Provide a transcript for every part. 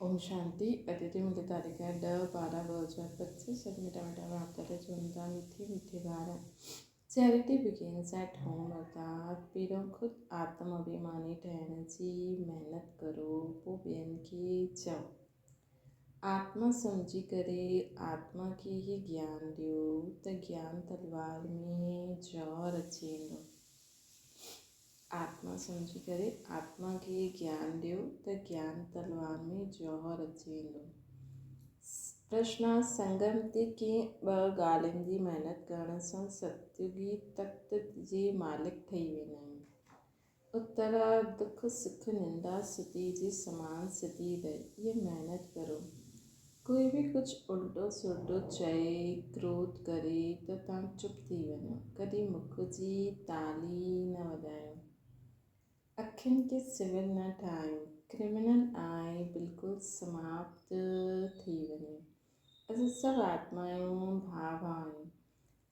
ओम शांति। अतिथि मुझे तारीख है 10/12/2025। मीठा मीठा भाव चुनता मीठे मीठे Bharat. Charity begins at home अर्थात पीरों खुद आत्म अभिमानी ठहरने जी मेहनत करो वो बेन की जाओ। आत्मा समझी करे आत्मा की ही ज्ञान दियो त ज्ञान तलवार में जौ रचेंदो। आत्मा समझी करे आत्मा के ज्ञान दियो त ज्ञान तलवार में जौहर अचेंदो। प्रश्न संगम ते कीअं ॿ ॻाल्हियुनि जी महिनत करण सां सतयुगी तख़्त जे मालिक ठही वेंदा आहियूं। उत्तर दुख सुख निंदा स्तुति जी समान स्थिति रहे। ये मेहनत करो। कोई भी कुछ उल्टो सुल्टो चए क्रोध करे त तव्हां चुप थी वञो। कॾहिं मुख जी ताली न वॼायो। अखियुनि खे सिविल न ठाहियो। क्रिमिनल आहे बिल्कुलु समाप्त थी वञे। असां सभु आत्माऊं भाव आहियूं।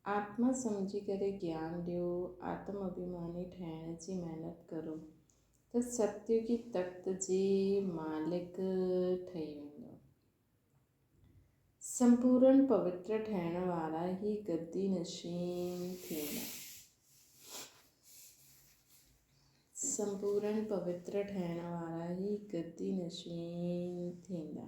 आत्मा समझी करे ज्ञान ॾियो। आत्म अभिमानी ठहण जी महिनत करो त सतयुगी तख़्त जे मालिक ठही वेंदो। संपूर्ण पवित्र ठहण वारा ही गद्दी नशीन थींदा। संपूर्ण पवित्र ठहण वारा ही गद्दी नशीन थींदा।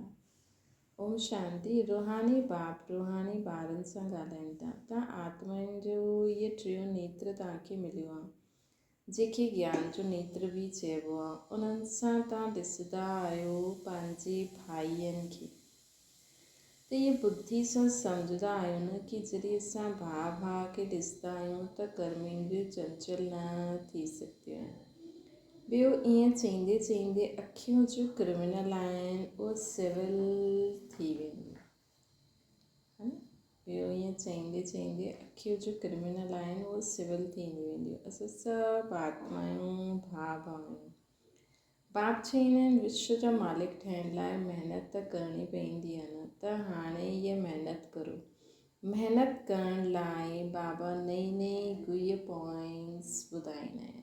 ओम शांति। रूहानी बाप रूहानी ॿारनि सां ॻाल्हाइनि था। तव्हां आत्माउनि जो इहे टियों नेत्र तव्हांखे मिलियो आहे जंहिंखे ज्ञान जो नेत्र बि चइबो आहे। उन्हनि सां तव्हां ॾिसंदा आहियो पंहिंजे भाइयनि खे। त इहे बुद्धि सां सम्झंदा आहियो न कि जॾहिं असां भाउ खे ॾिसंदा आहियूं त कर्मनि जो चंचल न थी सघंदियूं आहिनि। ॿियो ईअं चईंदे चईंदे अखियूं जो क्रिमिनल आहिनि उहे सिविल थी वेंदियूं है न। ॿियो ईअं चईंदे चईंदे अखियूं जो क्रिमिनल आहिनि उहे सिविल थींदी वेंदियूं। असां सभु आत्माऊं भाव आहियूं। बाप चईंदा आहिनि विश्व जा मालिक ठहिण लाइ महिनत त करणी पवंदी आहे न। त हाणे इहा महिनत करो। महिनत करण लाइ बाबा नई नई गुइया पॉइंट्स ॿुधाईंदा आहिनि।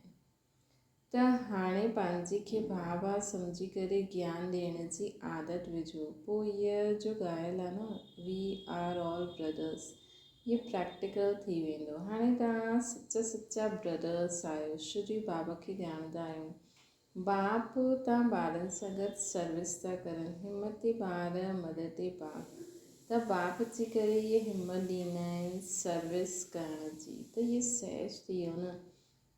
त हाणे पंहिंजे खे भाउ सम्झी करे ज्ञान ॾियण जी आदत विझो। पोइ इहा जो ॻाल्हि आहे न वी आर ऑल ब्रदर्स इहे प्रैक्टिकल थी वेंदो। हाणे तव्हां सचा ब्रदर्स आहियो। श्री बाबा खे ॼाणंदा आहियो। बाप तव्हां ॿारनि सां गॾु सर्विस था करनि। हिमती ॿार मदद बाप त बाप अची करे इहे हिमत ॾींदा आहिनि सर्विस करण जी। त इहे सहज थी वियो न।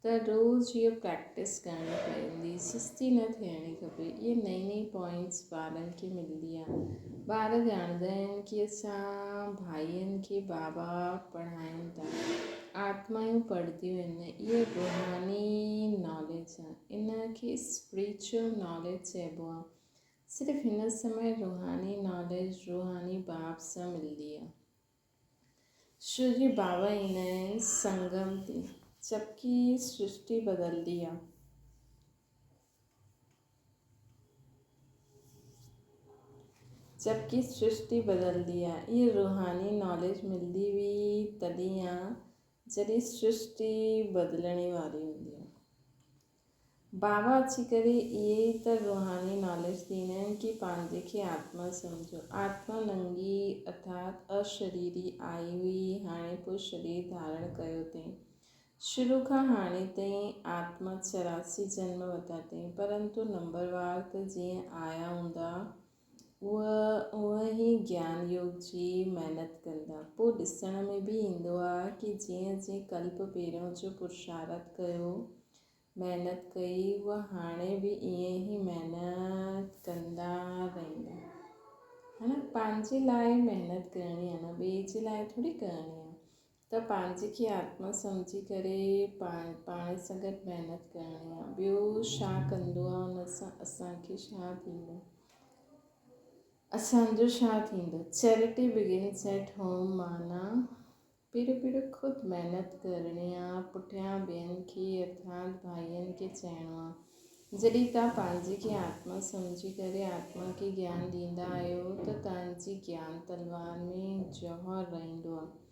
त रोज़ु इहो प्रैक्टिस करणी पवंदी। सुस्ती न थियणी खपे। इहे नई नई पॉइंट्स ॿारनि खे मिलंदी आहे। ॿार ॼाणंदा आहिनि कि असां भाइयुनि खे बाबा पढ़ाइनि था। आत्माऊं पढ़ंदियूं आहिनि। इहे रूहानी नॉलेज आहे। इन खे स्पिरिचुअल नॉलेज चइबो आहे। सिर्फ़ु हिन समय रूहानी नॉलेज रूहानी बाप सां मिलंदी आहे। श्री बाबा ईंदा आहिनि संगम ते जबकि सृष्टि बदलदी आहे। जबकि सृष्टि बदलदी आहे। इहे रूहानी नॉलेज मिलंदी हुई तॾहिं आहे जॾहिं सृष्टि बदिलण वारी हूंदी आहे। बाबा अची करे इहे ई त रूहानी नॉलेज ॾींदा आहिनि कि पंहिंजे खे आत्मा सम्झो। आत्मा नंगी अर्थात अशरीरी आई हुई। हाणे पोइ शरीर धारण कयो अथईं। शुरू खां हाणे ताईं आत्मा 84 जन्म वरिता अथईं। परंतु नंबरवार त जीअं आया हूंदा उहा ई ज्ञान योग जी महिनत कंदा। पोइ ॾिसण में बि ईंदो आहे कि जीअं जीअं कल्प पहिरियों जो पुरुषार्थ कयो महिनत कई उहा हाणे बि ईअं ई महिनत कंदा रहंदा है न। पंहिंजे लाइ महिनत करणी आहे न ॿिए जे लाइ थोरी करणी आहे। त पंहिंजे खे आत्मा सम्झी करे पाण सां गॾु महिनत करणी आहे। ॿियो छा कंदो आहे उन सां असांखे छा थींदो असांजो छा थींदो। चैरिटी बिगिन्स एट होम माना पहिरियों ख़ुदि महिनत करणी आहे। पुठियां ॿियनि खे अर्थात भाइयुनि खे चइणो आहे। जॾहिं तव्हां पंहिंजे खे आत्मा सम्झी करे आत्मा खे ज्ञान ॾींदा आहियो त तव्हांजी ज्ञान तलवार में जौहर रहंदो आहे।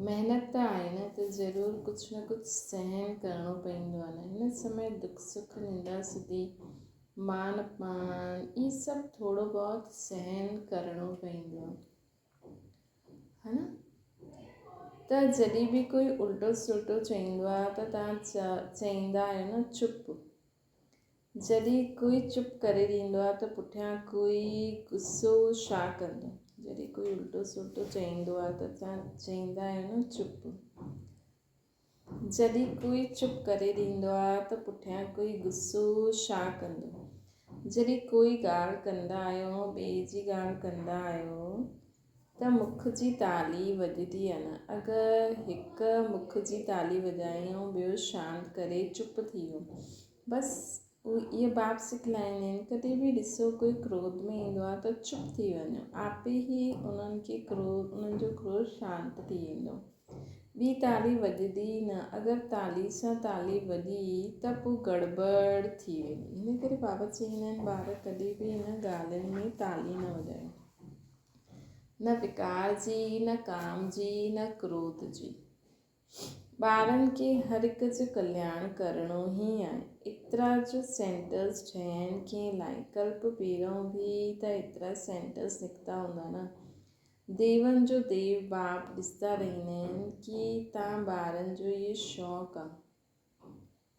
महिनत त आहे न त ज़रूरु कुझु न कुझु सहन करिणो पवंदो आहे न। हिन समय दुख सुख निंदा स्तुति मान अपमान ये सभु थोरो बहुत सहन करिणो पवंदो है न। त जॾहिं बि कोई उल्टो सुल्टो चईंदो आहे त तव्हां चईंदा आहियो न चुप। जॾहिं कोई चुप करे ॾींदो आहे त पुठियां कोई गुस्सो छा कंदो। जॾहिं कोई उल्टो सुल्टो चईंदो आहे त तव्हां चईंदा आहियो न चुप। जॾहिं कोई चुप करे ॾींदो आहे त पुठियां कोई गुस्सो छा कंदो। जॾहिं कोई ॻाल्हि कंदा आहियो ॿिए जी ॻाल्हि कंदा आहियो त मुख जी ताली वॼंदी आहे न। अगरि हिकु मुख जी ताली वॼाई ऐं ॿियो शांति करे चुप थी वियो, बसि इहे बाप सिखलाईंदा आहिनि। कॾहिं बि ॾिसो कोई क्रोध में ईंदो आहे त चुप थी वञो, आपे ई उन्हनि जो क्रोध शांति थी वेंदो। ॿी ताली वॼंदी न। अगरि ताली सां ताली वॼी त पोइ गड़बड़ थी वेंदी। हिन करे बाबा चवंदा आहिनि ॿार कॾहिं बि हिन ॻाल्हियुनि में ताली न वॼायो, न विकार जी, न काम जी, न क्रोध जी। ॿारनि खे हर हिक जो कल्याण करिणो ई आहे। एतिरा जो सेंटेंस ठहिया आहिनि कंहिं लाइ। कल्प पहिरों बि त एतिरा सेंटेंस निकिता हूंदा न। देवनि जो देव बाप ॾिसंदा रहंदा आहिनि कि तव्हां ॿारनि जो इहे शौक़ु आहे,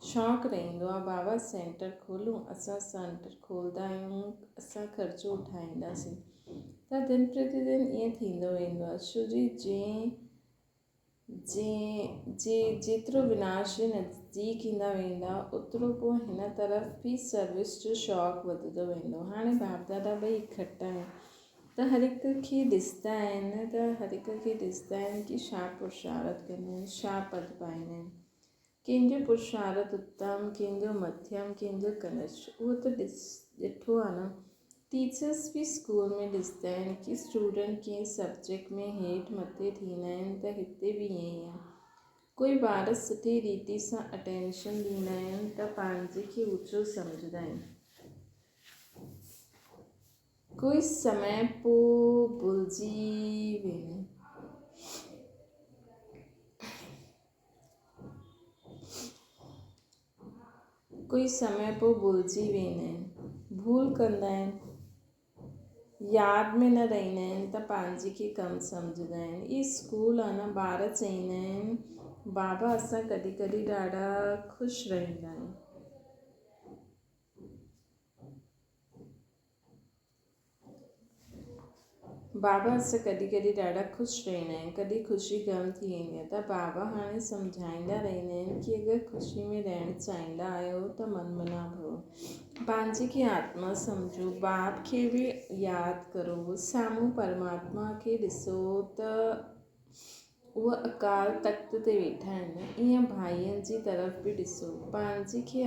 शौक़ु रहंदो आहे बाबा सेंटर खोलूं, असां सेंटर खोलंदा आहियूं, असां ख़र्चो उठाईंदासीं। त दिन प्रतिदिन ईअं थींदो वेंदो आहे। छो जेतिरो विनाश जे नज़दीक ईंदा वेंदा ओतिरो पोइ हिन तरफ़ बि सर्विस जो शौक़ु वधंदो वेंदो। हाणे बाप दादा ॿई इकट्ठा आहिनि त हर हिक खे ॾिसंदा आहिनि कि छा पुरुषार्थ कंदा आहिनि, छा पद पाईंदा आहिनि। कंहिंजो पुरुषार्थ उत्तम, कंहिंजो मध्यम, कंहिंजो कनिष्ठ, उहो त ॾिठो आहे न। टीचर्स बि स्कूल में ॾिसंदा आहिनि कि स्टूडेंट कंहिं सब्जेक्ट में हेठि मथे थींदा आहिनि त हिते बि ईअं ई आहे। कोई ॿार सुठी रीति सां अटेंशन ॾींदा आहिनि त पंहिंजे खे ऊचो सम्झंदा आहिनि। कोई समय पोइ भुलिजी वेंदा आहिनि। भूल कंदा आहिनि, यादि में न रहंदा आहिनि त पंहिंजे खे कमु सम्झंदा आहिनि। इहे स्कूल आहे न। ॿार चवंदा आहिनि बाबा असां कॾहिं कॾहिं ॾाढा ख़ुशि रहंदा आहियूं। बाबा असां कॾहिं कॾहिं ॾाढा ख़ुशि रहंदा आहियूं, कॾहिं ख़ुशी गम थी वेंदी आहे। त बाबा हाणे सम्झाईंदा रहंदा आहिनि कि अगरि ख़ुशी में रहणु चाहींदा आहियो त मनमना भव, पंहिंजे खे आत्मा सम्झो, बाप खे बि यादि करो, साम्हूं परमात्मा खे ॾिसो त उहे अकाल तख़्त ते वेठा आहिनि। ईअं भाईअनि जी तरफ़ बि ॾिसो, पंहिंजे खे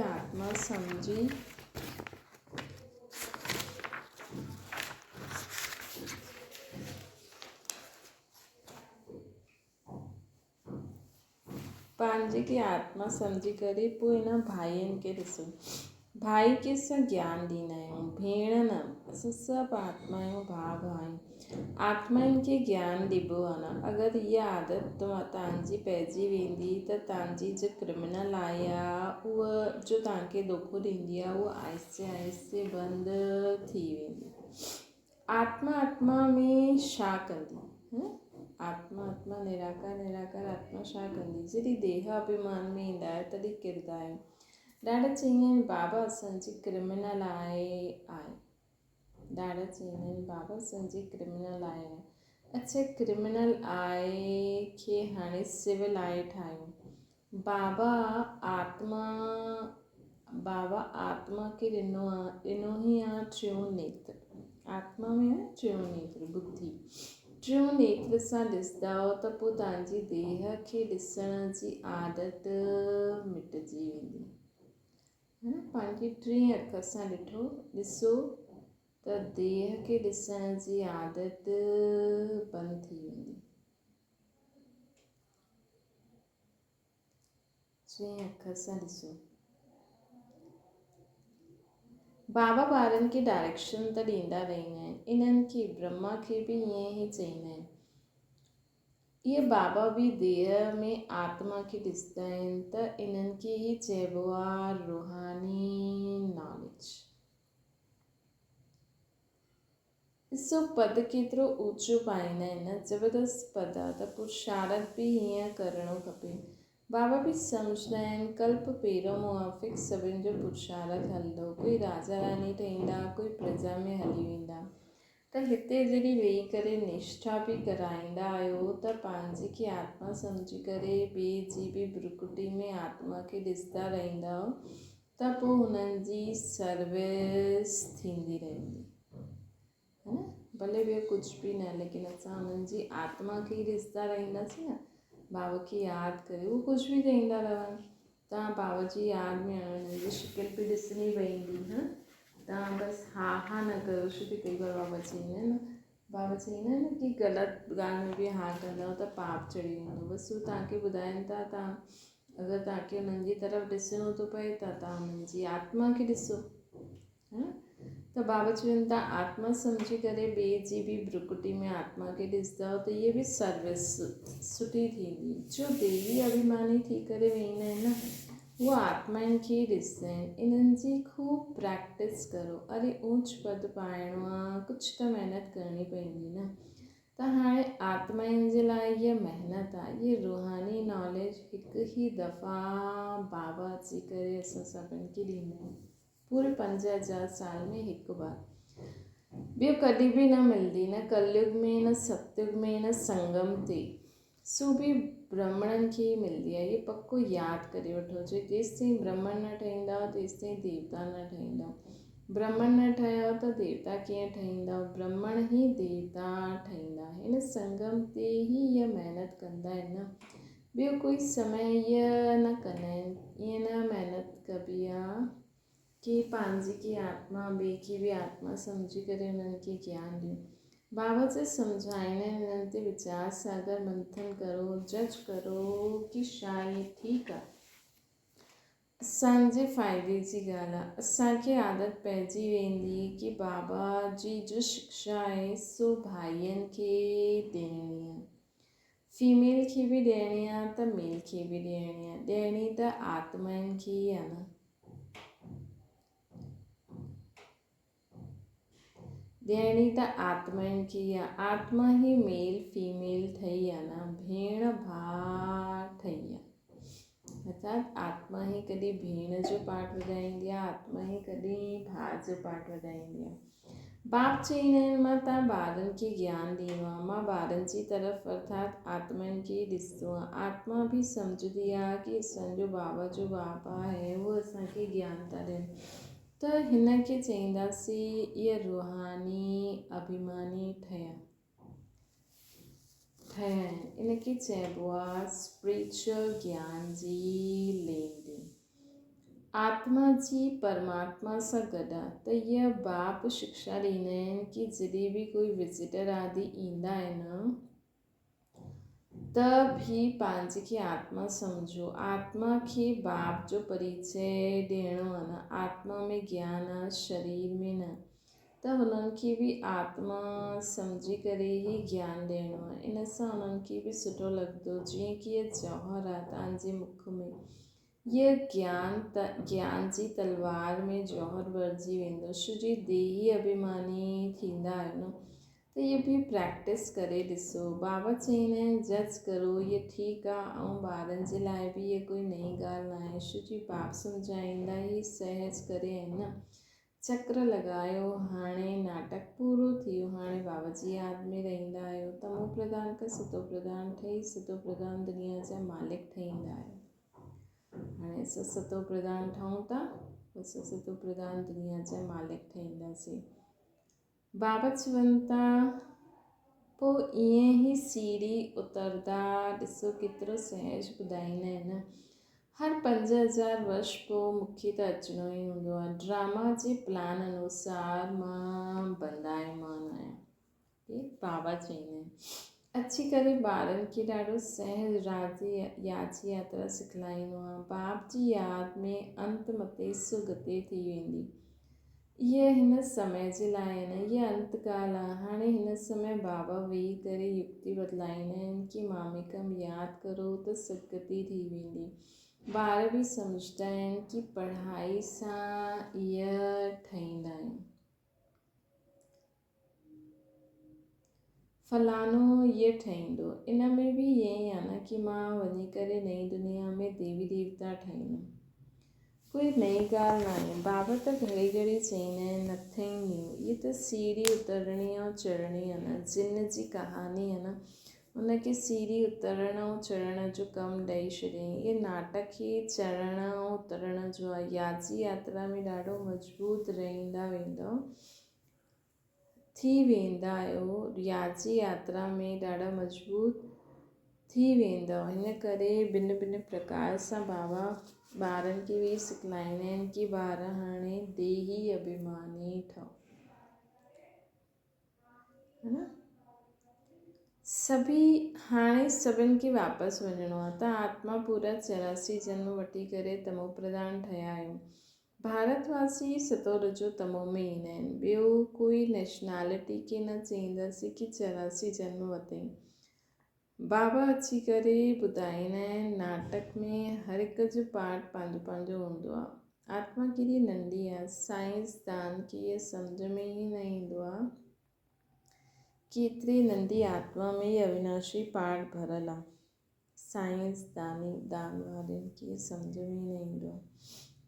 आत्मा सम्झी करे पोइ हिन भाईअनि खे ॾिसो। भाई खे असां ज्ञान ॾींदा आहियूं, भेण न, असां सभु आत्मा आहियूं, भाउ आहियूं। आत्माउनि खे ज्ञान ॾिबो आहे न। अगरि इहा आदत तव्हांजी पइजी वेंदी त तव्हांजी जो क्रिमिनल आई आहे उहा जो तव्हांखे धोखो ॾींदी आहे उहा आहिस्ते आहिस्ते बंदि थी वेंदी। आत्मा में छा कंदी? आत्मा निराकार आत्मा छा कंदी? जॾहिं देह अभिमान में ईंदा आहियो तॾहिं किरंदा आहियो। ॾाढा चवंदा आहिनि बाबा असांजी क्रिमिनल आहे। ॾाढा चवंदा आहिनि बाबा असांजी क्रिमिनल आहे। अच्छा, क्रिमिनल आहे खे हाणे सिविल आहे ठाहियो। बाबा आत्मा खे ॾिनो ई आहे टियों नेत्र। आत्मा में आहे टियों नेत्र, बुद्धि। टियों नेत्र सां ॾिसंदव त पोइ तव्हांजी देह खे ॾिसण जी आदत मिटिजी वेंदी। पंहिंजी टीं अख सां ॾिसो त देह खे ॾिसण जी आदत बंदि थी वेंदी। टीं अख सां ॾिसो। बाबा ॿारनि खे डायरेक्शन त ॾींदा रहंदा आहिनि। इन्हनि खे ब्रह्मा खे बि ईअं ई चवंदा आहिनि। इहे बाबा बि देह में आत्मा खे ॾिसंदा आहिनि त इन्हनि खे ई चइबो आहे रूहानी नॉलेज। ॾिसो पद केतिरो ऊचो पाईंदा आहिनि न, ज़बरदस्त पद आहे, त पुरुषारथ बि हीअं करिणो खपे। बाबा बि सम्झंदा आहिनि कल्प पहिरियों मुआफ़िक़ सभिनि जो पुरुषारथ हलंदो, कोई राजा रानी ठहींदा, कोई प्रजा में हली वेंदा। त हिते जॾहिं वेही करे निष्ठा बि कराईंदा आहियो त पंहिंजी खे आत्मा सम्झी करे ॿिए जी बि भ्रुकुटी में आत्मा खे ॾिसंदा रहंदा, त पोइ हुननि जी सर्विस थींदी रहंदी, है न। भले ॿियो कुझु बि न, लेकिन असां हुननि जी आत्मा खे ई ॾिसंदा रहंदासीं न, बाबा खे यादि करे, उहो कुझु बि चईंदा रहनि, तव्हां बाबा जी यादि में हुननि जी शिकिल बि ॾिसणी पवंदी, हा। तव्हां बसि हा हा न कयो, छो की कई बार बाबा चईंदा आहिनि न, बाबा चईंदा आहिनि न कि ग़लति ॻाल्हि में बि हा कंदव त पाप चढ़ी वेंदो। बसि उहो तव्हांखे ॿुधाइनि था, तव्हां अगरि तव्हांखे हुननि जी तरफ़ ॾिसणो थो पए त तव्हां हुननि जी आत्मा खे ॾिसो, हा। त बाबा चवनि था आत्मा सम्झी करे ॿिए जी बि भ्रुकुटी में आत्मा खे ॾिसंदव त इहे बि सर्विस सुठी थींदी। जो देवी अभिमानी थी करे वेंदा आहिनि न, उहा आत्माउनि खे ई ॾिसंदा आहिनि। इन्हनि जी ख़ूब प्रैक्टिस करो। अरे ऊच पद पाइणो आहे, कुझु त महिनत करणी पवंदी न। त हाणे आत्माउनि जे लाइ इहा महिनत आहे, इहा रूहानी नॉलेज हिकु ई दफ़ा बाबा अची करे असां सभिनि खे ॾींदा आहिनि, पूरे 5000 साल में हिकु बार। ॿियो कॾहिं बि न मिलंदी, न कलयुग में, न सतयुग में, न संगम ते। सो बि ब्राह्मणनि खे ई मिलंदी आहे, इहो पको यादि करे वठो। जे जेसिताईं ब्राह्मण न ठहींदा तेसिताईं देवता न ठहींदा। ब्राह्मण न ठहियो त देवता कीअं ठहींदा, ब्राह्मण ई देवता ठहींदा। हिन संगम ते ई इहा महिनत कंदा आहिनि न, ॿियो कोई समय इहा न कंदा आहिनि। ईअं न महिनत कबी आहे कि पंहिंजी की आत्मा ॿिए खे बि आत्मा सम्झी करे हुननि खे ज्ञान ॾियो। बाबा जे सम्झाईंदा आहिनि, हिननि ते वीचार सागर मंथन करो, जज करो कि छा इहे ठीकु आहे। असांजे फ़ाइदे जी ॻाल्हि आहे, असांखे आदत पइजी वेंदी कि बाबा जी जो शिक्षा आहे सो भाइयुनि खे ॾियणी आहे, फीमेल खे बि ॾियणी आहे त मेल खे बि ॾियणी आहे। ॾियणी त आत्माउनि खे ई आहे न, ॾियणी त आत्माउनि खे ई आहे। आत्मा ई मेल फीमेल ठही आहे न, भेण भाउ ठही आहे। अर्थात आत्मा ई कॾहिं भेण जो पाठ वॼाईंदी आहे, आत्मा ई कॾहिं भाउ जो पाठ वॼाईंदी आहे। बाप चईंदा आहिनि मां तव्हां ॿारनि खे ज्ञान ॾिनो आहे, मां ॿारनि जी तरफ़ अर्थात आत्माउनि खे ई ॾिसंदो आहे। आत्मा बि सम्झंदी आहे कि असांजो बाबा जो बाप आहे, उहो असांखे ज्ञान था ॾियनि। त हिन खे चईंदासीं इहा रूहानी अभिमानी ठहिया आहिनि। इन खे चइबो आहे स्पिरिचुअल ज्ञान जी लेन देन। आत्मा जी परमात्मा सां गॾु आहे, त इहा बाप शिक्षा ॾींदा आहिनि कि जॾहिं बि कोई विज़िटर आदि ईंदा आहिनि त बि पंहिंजी खे आत्मा सम्झो। आत्मा खे बाप जो परिचय ॾियणो आहे न, आत्मा में ज्ञान आहे, शरीर में न। त हुननि खे बि आत्मा सम्झी करे ई ज्ञान ॾियणो आहे। इन सां हुननि खे बि सुठो लॻंदो, जीअं कि इहा जौहर आहे तव्हांजे मुख में, इहा ज्ञान जी तलवार में जौहर भरिजी वेंदो। छो जी देही अभिमानी थींदा आहियो न, त इहे बि प्रैक्टिस करे ॾिसो। बाबा चईंदा आहिनि जज करो, इहे ठीकु आहे। ऐं ॿारनि जे लाइ बि इहा कोई नई ॻाल्हि न आहे, छो जी बाप सम्झाईंदा ई सहज करे आहिनि न। चक्र लॻायो, हाणे नाटक पूरो थियो, हाणे बाबा जी यादि में रहंदा आहियो। तमो प्रधान खां सतो प्रधान ठही सतो प्रधान दुनिया जा मालिक ठहींदा आहियो। हाणे असां सतो प्रधान ठहूं था, असां सतो प्रधान दुनिया जा मालिक ठहींदासीं। बाबा चवनि था पोइ ईअं ई सीढ़ी उतरंदा, ॾिसो केतिरो सहज ॿुधाईंदा आहिनि। हर 5000 वर्ष पोइ मूंखे त अचिणो ई हूंदो आहे। ड्रामा जे प्लान अनुसार मां बंदायमान आहियां, हे बाबा चईंदा आहिनि। अची करे ॿारनि खे ॾाढो सहज राजी याची यात्रा सिखलाईंदो आहे। बाप जी यादि में अंत मते सुगते थी वेंदी। इहा हिन समय जे लाइ आहे न, इहा अंतकाल आहे। हाणे हिन समय बाबा वेही करे युक्ति बतलाईंदा आहिनि कि मामेकम यादि करो त सदगति थी वेंदी। ॿार बि सम्झंदा आहिनि कि पढ़ाई सां इहा ठहींदा आहियूं। फलानो ये ठहींदो। इन में बि ईअं ई आहे न कि मां वञी करे नई दुनिया में देवी देवता ठाहींदुमि। कोई नई ॻाल्हि न आहे। बाबा त घड़ी घड़ी चईंदा आहिनि नथिंग न्यू। ये त सीढ़ी उतरणी ऐं चढ़णी आहे न, जिन जी कहानी आहे न, उनखे सीढ़ी उतरण ऐं चढ़ण जो कमु ॾेई छॾियईं। इहे नाटक ई चढ़ण ऐं उतरण जो आहे। याजी यात्रा में ॾाढो मज़बूत रहंदा वेंदव थी वेंदा आहियो। याजी यात्रा में ॾाढा मज़बूत थी वेंदव। हिन करे भिन्न भिन्न प्रकार सां बाबा ॿारनि खे बि सिखलाईंदा आहिनि कि ॿार हाणे देही अभिमानी ठहो, है न। हाणे सभिनि खे वापसि वञिणो आहे। त आत्मा पूरा 84 जन्म वठी करे तमो प्रधान ठहिया आहियूं। भारतवासी सतो रजो तमो में ईंदा आहिनि। ॿियो कोई नेशनैलिटी खे न चईंदासीं कि 84 जन्म वरितईं। बाबा अची करे ॿुधाईंदा आहिनि नाटक में हर हिक जो पार्ट पंहिंजो पंहिंजो हूंदो आहे। आत्मा केॾी नंढी आहे, साइंसदान खे इहे सम्झ में ई न ईंदो आहे कि एतिरी नंढी आत्मा में ई अविनाशी पार्ट भरियलु आहे। दान वारनि खे सम्झ में ई न ईंदो आहे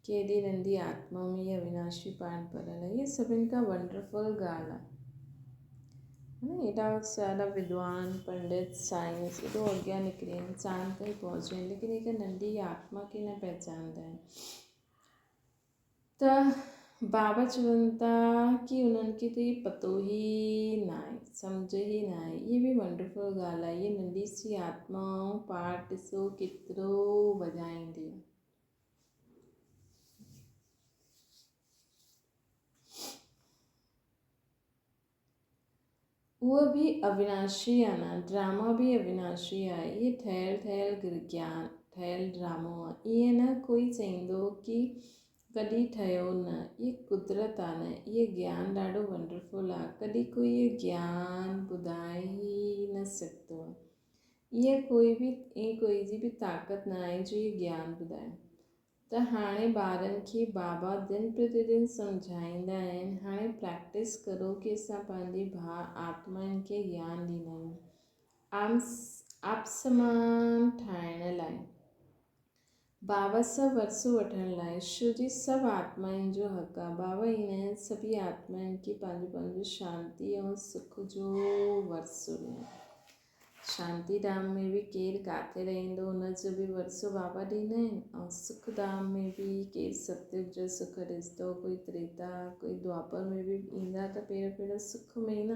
कि एॾी नंढी आत्मा में ई अविनाशी पार्ट भरियलु आहे। इहे सभिनि खां वंडरफुल ॻाल्हि आहे। एॾा सारा विद्वान पंडित साइंस एॾो अॻियां निकिरी आहिनि, चांद ताईं पहुची आहिनि, लेकिन हिकु नंढी आत्मा खे न पहचानंदा आहिनि। त बाबा चवनि था कि उन्हनि खे त इहो पतो ई न आहे, सम्झ ई न आहे। इहे बि वंडरफुल ॻाल्हि आहे। इहे नंढी सी आत्मा ऐं पार्ट ॾिसो केतिरो वॼाईंदी आहे। उहा बि अविनाशी आहे न, ड्रामा बि अविनाशी आहे। इहे ठहियल ड्रामो आहे। ईअं न कोई चईंदो कि कॾहिं ठहियो न, इहे कुदरत आहे न। इहे ज्ञान ॾाढो वंडरफुल आहे। कॾहिं कोई इहे ज्ञान ॿुधाए ई न सघंदो आहे। इहा कोई जी बि ताक़त न आहे जो इहे ज्ञान ॿुधाए। त हाणे ॿारनि खे बाबा दिन प्रतिदिन सम्झाईंदा आहिनि, हाणे प्रैक्टिस करो कि असां पंहिंजी आत्माउनि खे ज्ञान ॾींदा आहियूं। आप समान ठाहिण लाइ, बाबा सां वरसो वठण लाइ, छो जी सभु आत्माउनि जो हक़ आहे। बाबा ईंदा आहिनि सभी आत्माउनि खे पंहिंजो पंहिंजो शांती ऐं सुख जो वरसो ॾियनि। शांती धाम में बि केरु किथे रहंदो हुनजो बि वरसो बाबा ॾींदा आहिनि। ऐं सुख धाम में बि केरु सतयुग जो सुख ॾिसंदो, कोई त्रेता, कोई द्वापर में बि ईंदा त पहिरियों सुख में न,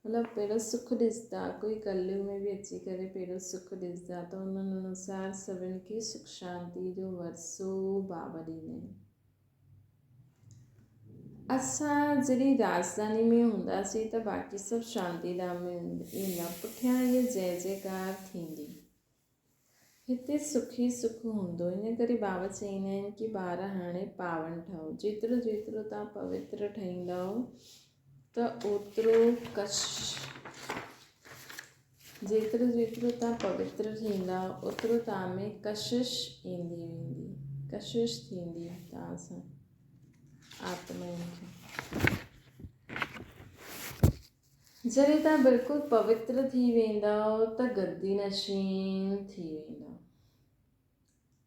मतिलबु पहिरियों सुख ॾिसंदा। कोई कलयुग में बि अची करे पहिरियों सुख ॾिसंदा। त उन्हनि अनुसार सभिनि खे सुख शांती जो वरसो बाबा ॾींदा आहिनि। असां जॾहिं राजधानी में हूंदासीं त बाक़ी सभु शांती धाम में ईंदा। पुठियां इहा जय जयकार थींदी। हिते सुख ई सुख हूंदो। इन करे बाबा चईंदा आहिनि कि ॿार हाणे पावन ठहो। जेतिरो जेतिरो तव्हां पवित्र ठहींदव त जेतिरो जेतिरो तव्हां पवित्र थींदा ओतिरो तव्हां में कशिश ईंदी वेंदी, कशिश थींदी तव्हां सां आत्माउनि खे। जॾहिं तव्हां बिल्कुलु पवित्र थी वेंदव त गद्दी नशीन थी वेंदव।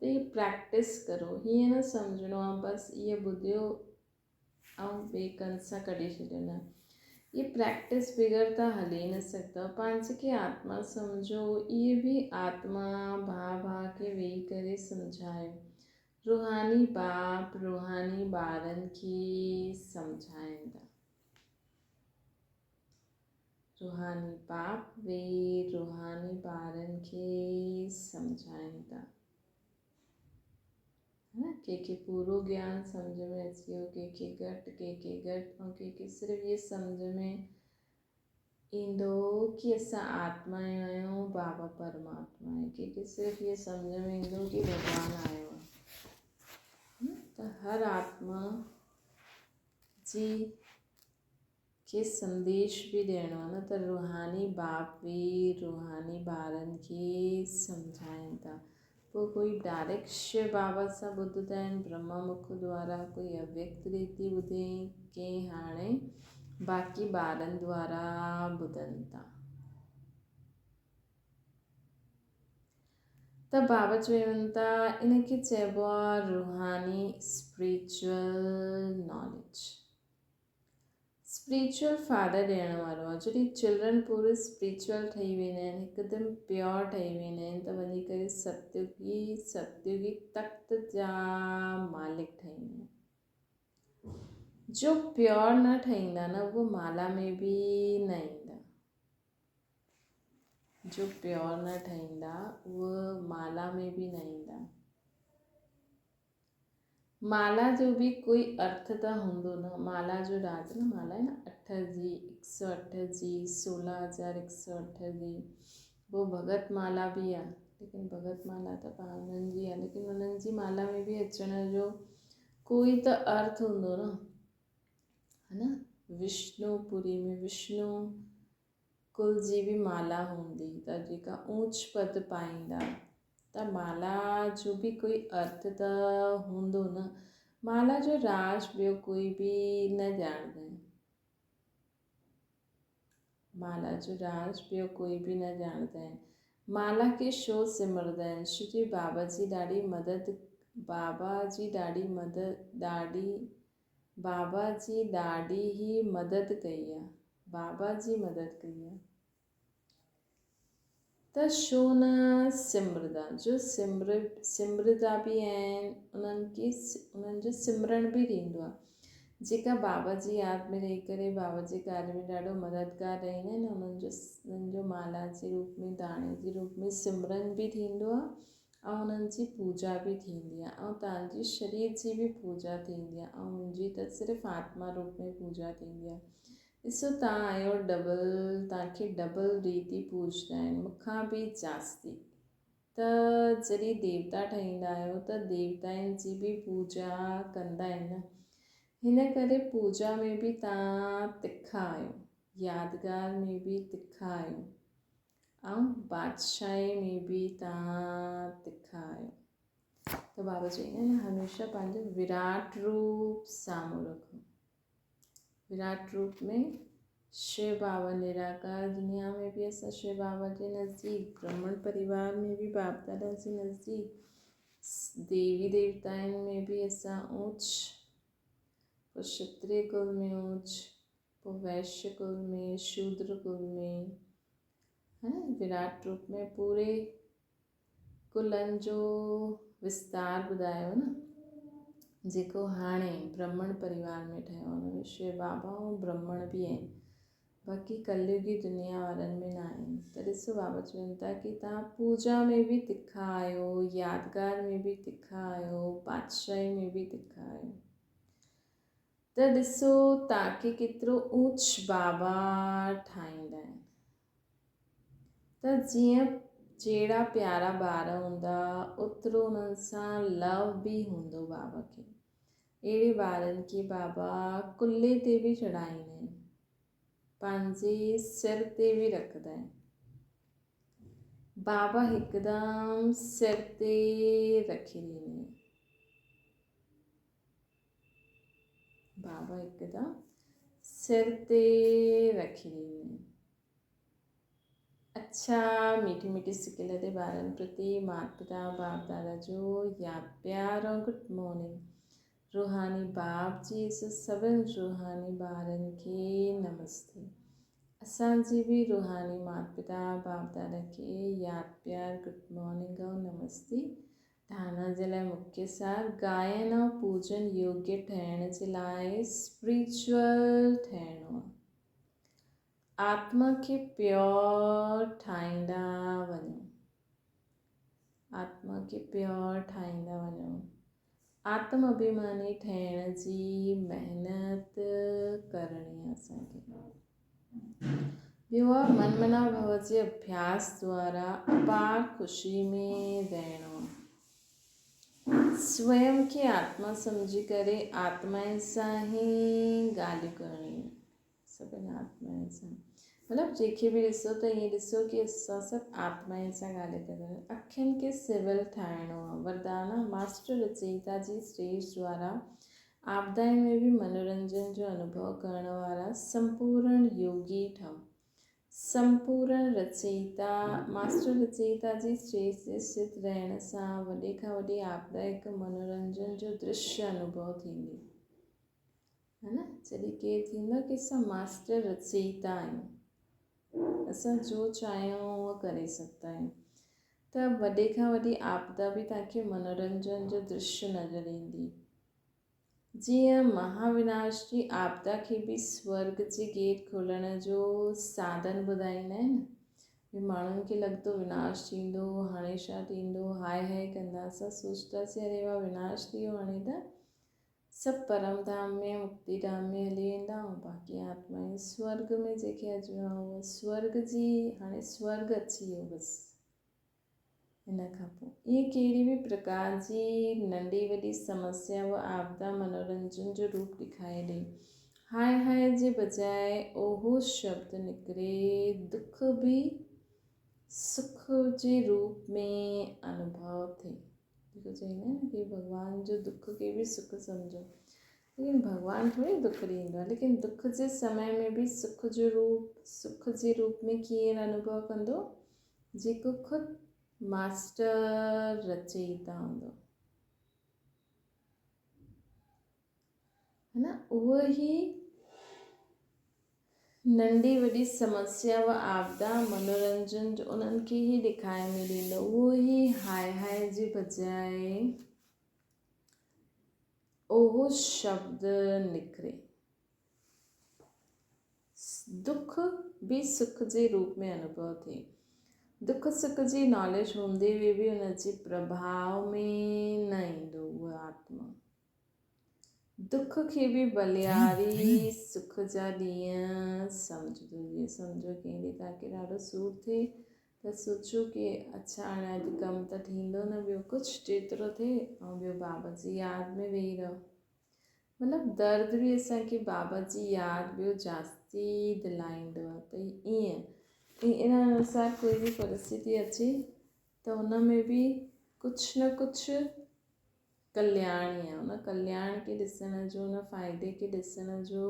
त इहे प्रैक्टिस करो। हीअं न सम्झणो आहे बसि इहे ॿुधियो ऐं ॿिए कन सां कढी छॾियो न। ये प्रैक्टिस बगैर त हली न सघंदव। पंहिंजे खे आत्मा सम्झो। इहे बि आत्मा भाउ खे वेही करे सम्झायो। रूहानी बाप रूहानी ॿारनि खे सम्झाईंदा। रूहानी बाप वे रूहानी ॿारनि खे सम्झाईंदा। कंहिंखे पूरो ज्ञान सम्झ में अची वियो, कंहिंखे घटि, कंहिंखे घटि, ऐं कंहिंखे सिर्फ़ु इहे सम्झ में ईंदो कि असां आत्मा आहियूं, बाबा परमात्मा आहे। कंहिंखे सिर्फ़ु इहे सम्झ में ईंदो कि भॻवानु आयो आहे। त हर आत्मा जी खे संदेश बि ॾियणो आहे न। त रूहानी बाप बि रूहानी ॿारनि खे सम्झाइनि था। पोइ कोई डायरेक्ट शिव बाबा सां ॿुधंदा आहिनि ब्रह्मा मुख द्वारा, कोई अव्यक्त रीति ॿुधे, कंहिं हाणे बाक़ी ॿारनि द्वारा ॿुधनि था। त बाबा चवनि था इनखे चइबो आहे रूहानी स्पिरिचुअल नॉलेज। स्पिरिचुअल फादर ॾियण वारो आहे। जॾहिं चिल्ड्रन पूरे स्पिरिचुअल ठही वेंदा आहिनि, हिकदमि प्योर ठही वेंदा आहिनि, त वञी करे सतयुगी तख़्त जा मालिक ठहींदा आहिनि। जो प्योर न ठहींदा न, उहो माला में बि न ईंदा। जो प्योर न ठहींदा उहो माला में बि न ईंदा। माला जो भी कोई अर्थ त हूंदो न। माला जो राज न, माला आहे न 8 जी 108 जी 16,108 जी, वो भगत माला भी आहे, लेकिन भगत माला त पाण उन्हनि जी आहे, लेकिन उन्हनि जी माला में भी अचण जो कोई त अर्थ हूंदो न, है न। विष्णुपुरी में विष्णु कुल जी भी माला हूंदी, त जेका ऊंच पद पाईंदा, त माला जो भी कोई अर्थ त हूंदो न। माला जो राज ॿियो कोई भी न ॼाणदा आहिनि। माला जो राज ॿियो कोई भी न ॼाणदा आहिनि। माला खे छो सिमरंदा आहिनि? छोकी बाबा जी ॾाढी मदद ही मदद कई आहे। बाबा जी मदद कई आहे, त छो न सिमरंदा? जो सिमरंदा भी आहिनि, उन्हनि जो सिमरन भी थींदो आहे। जेका बाबा जी यादि में रही करे बाबा जे कार्य में ॾाढो मददगार रहंदा आहिनि, उन्हनि जो माला जे रूप में, दाणे जे रूप में सिमरन भी थींदो आहे, ऐं उन्हनि जी पूजा भी थींदी आहे, ऐं तव्हांजी शरीर जी भी पूजा थींदी आहे, ऐं मुंहिंजी त सिर्फ़ु आत्मा रूप में पूजा थींदी आहे। ॾिसो तव्हां आहियो डबल, तव्हांखे डबल रीति पूजदा आहिनि, मूंखां बि जास्ती। त जॾहिं देवता ठहींदा आहियो त देवताउनि जी भी पूजा कंदा आहिनि न। हिन करे पूजा में भी तव्हां तिखा आहियो, यादगार में भी तिखा आहियो, ऐं बादशाही में भी तव्हां तिखा आहियो। त बाबा चवंदा आहिनि हमेशह पंहिंजो विराट रूप साम्हूं रखो। विराट रूप में शिव बाबा, निराकार दुनिया में भी असां शिव बाबा जे नज़दीक, ब्राह्मण परिवार में भी बाप दादा जे नज़दीक, देवी देवताउनि में भी असां ऊंच, पोइ क्षत्रिय कुल में ऊंच, पोइ वैश्य कुल में, शूद्र कुल में, है न। विराट रूप में पूरे कुलनि जो विस्तार ॿुधायो न, जेको हाणे ब्राह्मण परिवार में ठहियो, हुन में शिव बाबा ऐं ब्राह्मण भी आहिनि, बाक़ी कलयुगी दुनिया वारनि में न आहिनि। त ॾिसो बाबा चवनि था कि तव्हां पूजा में भी तिखा आहियो, यादगार में भी तिखा आहियो, बादशाही में भी तिखा आहियो। त ॾिसो तव्हांखे केतिरो ऊंच बाबा ठाहींदा आहिनि। त जहिड़ा प्यारा ॿार हूंदा, ओतिरो उन्हनि सां लव भी हूंदो बाबा खे। अहिड़े ॿारनि खे बाबा कुल्हे ते भी चढ़ाईंदा आहिनि, पंहिंजे सिर ते भी रखंदा आहिनि। बाबा हिकदमि सिर ते रखी ॾींदा आहिनि। बाबा हिकदमि सिर ते रखी ॾींदा आहिनि। अच्छा, मीठी मीठी सिक लदे ॿारनि प्रति माता पिता बाप दादा जो यादि प्यार और गुड मॉर्निंग। रूहानी बाप जी सभिनि रूहानी ॿारनि खे नमस्ते। असांजी भी रूहानी माता पिता बाप दादा खे यादि प्यार गुड मॉर्निंग और नमस्ते। धारणा जे लाइ मुख्य सार, गायन और पूजन योग्य ठहिण जे लाइ स्पिरिचुअल ठहिणो आहे। आत्मा खे प्योर ठाहींदा वञो, आत्मा खे प्योर ठाहींदा वञो। आत्म अभिमानी ठहिण जी महिनत करणी आहे असांखे। ॿियो आहे मनमना भव जे अभ्यास द्वारा अपार ख़ुशी में रहणो आहे। स्वयं खे आत्मा सम्झी करे आत्माउनि सां ई ॻाल्हियूं करणियूं आहिनि, सभिनि आत्माउनि सां। मतिलबु जंहिंखे बि ॾिसो त ईअं ॾिसो कि असां सभु आत्माउनि सां ॻाल्हि था कयूं। अखियुनि खे सिविल ठाहिणो आहे। वरदान मास्टर रचयिता जी स्टेज द्वारा आपदाउनि में भी मनोरंजन जो अनुभव करण वारा संपूर्ण योगी ठहो। संपूर्ण रचयिता मास्टर रचयिता जी स्टेज ते स्थित रहण सां वॾे खां वॾी आपदा हिकु मनोरंजन जो दृश्य अनुभव थींदी है न। जॾहिं केरु थींदो की असां मास्टर रचयिता आहियूं, असां जो चाहियूं उहो करे सघंदा आहियूं, त वॾे खां वॾी आपदा बि तव्हांखे मनोरंजन जो दृश्य नज़र ईंदी। जीअं महाविनाश जी आपदा खे बि स्वर्ग जे गेट खुलण जो साधन ॿुधाईंदा आहिनि। भई माण्हुनि खे लॻंदो विनाश थींदो, हाणे छा थींदो, हाय हाय कंदा, असां सोचंदासीं अरे वाह विनाश थी वियो, हाणे त सभु परम धाम में मुक्ति धाम में हली वेंदा, ऐं बाक़ी आत्माऊं स्वर्ग में जेके अचिणो आहे उहो स्वर्ग जी, हाणे स्वर्ग अची वियो बसि। इन खां पोइ ईअं कहिड़ी बि प्रकार जी नंढी वॾी समस्या व आपदा मनोरंजन जो रूप ॾेखारे ॾे। हाय हाय जे बजाए ओहो शब्द निकिरे, दुख बि सुख जे रूप में अनुभव थिए। जेको चईंदा आहिनि कि भॻवान जो दुख खे बि सुख सम्झो, लेकिन भॻवानु थोरी दुख ॾींदो आहे, लेकिन दुख जे समय में बि सुख जे रूप में कीअं अनुभव कंदो, जेको ख़ुदि मास्टर रचयिता हूंदो है न। उहो ई नंढी वॾी समस्या व आपदा मनोरंजन जो उन्हनि खे ई ॾेखारे में ॾींदो। उहो ई हाय हाय जे बजाए ओहो शब्द निकिरे, दुख बि सुख जे रूप में अनुभव थिए। दुख सुख जी नॉलेज हूंदे हुए बि उनजे प्रभाव में न ईंदो उहो आत्मा। दुख खे बि बलियारी सुख जा ॾींहं सम्झंदो। जीअं सम्झो कंहिं ॾींहुं तव्हांखे ॾाढो सूरु थिए त सोचो कि अच्छा हाणे अॼु कमु त थींदो न, ॿियो कुझु जेतिरो थिए, ऐं ॿियो बाबा जी यादि में वेही रहो। मतिलबु दर्द बि असांखे बाबा जी यादि ॿियो जास्ती दिलाईंदो आहे। त ईअं इन अनुसार कोई बि परिस्थिति अचे त उन में बि कुझु न कुझु कल्याण ई आहे। उन कल्याण खे ॾिसण जो, उन फ़ाइदे खे ॾिसण जो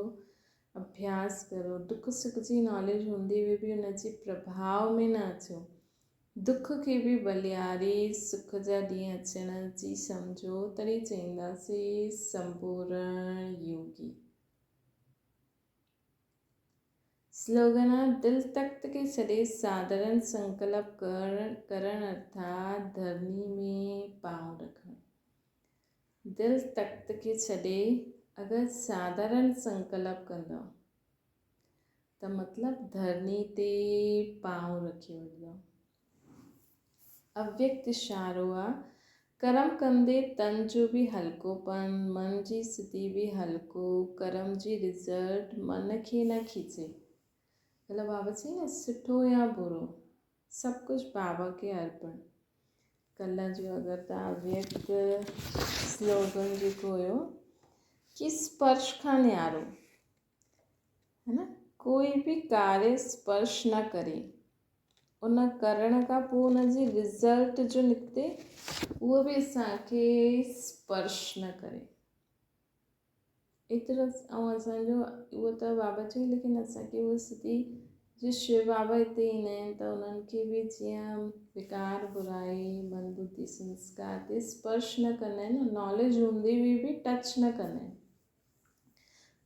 अभ्यास करो। दुख सुख जी नॉलेज हूंदे हुए बि उनजे प्रभाव में न अचो। दुख खे बि बलियारी सुख जा ॾींहं अचण जी सम्झो, तॾहिं चईंदासीं संपूर्ण योगी। स्लोगन आहे दिल तख्त के छॾे साधारण संकल्प करण अर्थात धरनी में पांव रखणु। दिल तख्त खे छॾे अगरि साधारण संकल्प कंदो त मतिलबु धरनी ते पांव रखी वठंदो। अव्यक्त इशारो आहे कर्म कंदे तन जो बि हल्कोपन, मन जी स्थिति बि हल्को, कर्म जी रिज़ल्ट मन खे न खीचे। मतलब बाबा चई न सुठो या बुरो सभु कुझु बाबा खे अर्पण। कल्ह जो अगरि तव्हां अव्यक्त स्लोगन जेको हुयो कि स्पर्श खां न्यारो है न, कोई बि कार्य स्पर्श न करे, उन करण खां पोइ उन जी रिज़ल्ट जो निकिते उहो बि असांखे स्पर्श न करे एतिरो। ऐं असांजो उहो त बाबा चई, लेकिन असांखे उहा स्थिति जो शिव बाबा हिते ईंदा आहिनि त उन्हनि खे बि जीअं विकार बुराई मन बुद्धि संस्कार ते स्पर्श न कंदा आहिनि, नॉलेज हूंदे हुए बि टच न कंदा आहिनि।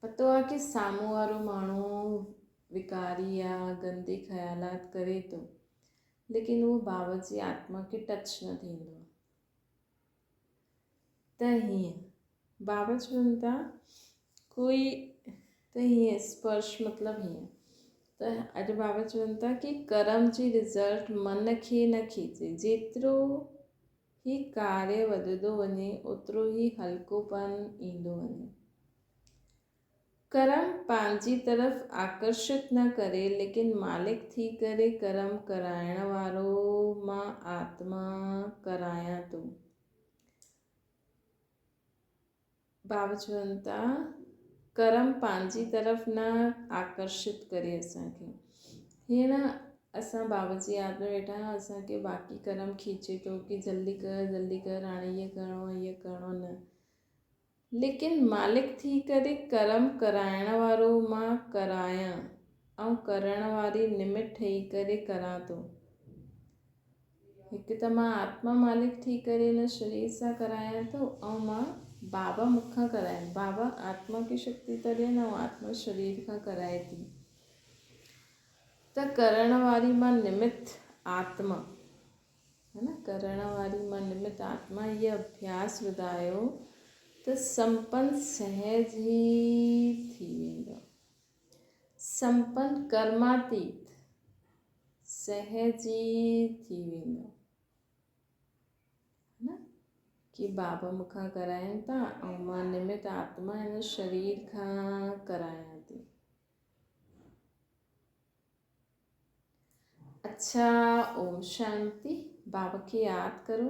पतो आहे कि साम्हूं वारो माण्हू विकारी आहे, गंदे ख़्यालात करे थो, लेकिन उहो बाबा जी आत्मा खे टच न थींदो। त हीअं बाबा चवनि था कोई त हीअं स्पर्श मतिलबु हीअं त अॼु बाबा चवनि था कि कर्म जी रिज़ल्ट मन खे न खीचे। जेतिरो ही कार्य वधंदो वञे ओतिरो ई हल्कोपन ईंदो वञे। कर्म पंहिंजी तरफ़ आकर्षित न करे, लेकिन मालिक थी करे कर्म कराइण वारो मां आत्मा करायां थो। बाबा चवनि था कर्म पंहिंजी तरफ़ न आकर्षित करे असांखे। हीअं न असां बाबा जी यादि में वेठा आहियूं, असांखे बाक़ी कर्म खीचे थो कि जल्दी कर हाणे ईअं करिणो न, लेकिन मालिक थी करे कर्म कराइण वारो मां करायां, ऐं करण वारी निमित ठही करे करां थो। हिकु त मां आत्मा मालिक थी करे हिन शरीर सां करायां थो ऐं मां बाबा मूंखां कराइनि। बाबा आत्मा खे शक्ति था ॾियनि ऐं आत्मा शरीर खां कराए थी। त करण वारी मां निमित आत्मा, है न, करण वारी मां निमित आत्मा इहा अभ्यास ॿुधायो त संपन्न सहज ई थी वेंदो। संपन्न कर्मातीत सहज ई थी वेंदो, है न, कि बाबा मूंखां कराइनि था ऐं मां निमित आत्मा हिन शरीर खां करायां थी। अच्छा, ओम शांति। बाबा खे यादि करो।